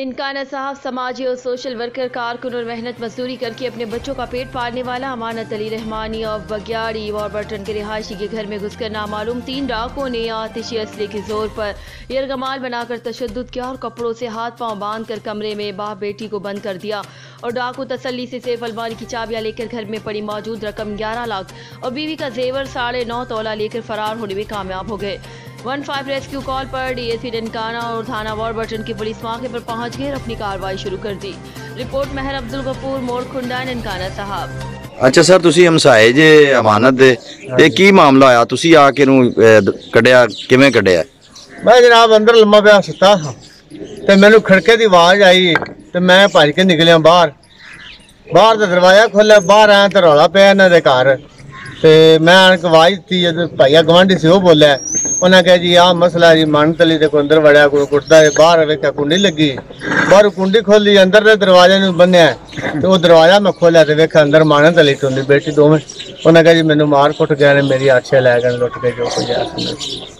ननकाना साहब समाजी और सोशल वर्कर कारकुन और मेहनत मजदूरी करके अपने बच्चों का पेट पालने वाला अमानत अली रहमानी और बग्याड़ी वॉरबर्टन के रिहायशी के घर में घुसकर नामालूम 3 डाकुओं ने आतिशी असले के जोर पर यरगमाल बनाकर तशद्दुद किया और कपड़ों से हाथ पांव बांध कर कमरे में बाप बेटी को बंद कर दिया। और डाकू तसल्ली से सेफ अलमारी की चाबियां लेकर घर में पड़ी मौजूद रकम 11 लाख और बीवी का जेवर 9.5 तोला लेकर फरार होने में कामयाब हो गए। 15 रेस्क्यू कॉल पर डीएसपी ननकाना और थाना वॉरबर्टन की पुलिस मौके पर पहुंच गई और अपनी कार्रवाई शुरू कर दी। रिपोर्ट महर अब्दुल गफूर मोरखुंडा ननकाना साहब। अच्छा सर, तुसी हमसाए जे अमानत दे ते की मामला आया? तुसी आके नू कढ़िया किवें कढ़िया? मैं जनाब अंदर लम्मा पिया सुता था ते मैनू खड़के की आवाज आई ते मैं भज के निकलिया बाहर का दरवाजा खोलिया, बाहर आया तो रौला पिया इन्हां दे घर ते मैं आवाज दी जब भाईया गवांढी से वो बोलिया, उन्हें कहा जी आ मसला जी मानत अली दे अंदर वड़िया कोई कुटदा है, बाहर वेख्या कुंडी लगी, बाहर कुंडी खोली अंदर दे दरवाजे नूं बन्निया तो वो दरवाजा मैं खोलिया तो वेख्या अंदर मानत अली ते उनदी बेटी दोवें। उन्हें कहा जी मैनू मार कुट गए ने, मेरी आछे लै गए लुट के जो कुछ है।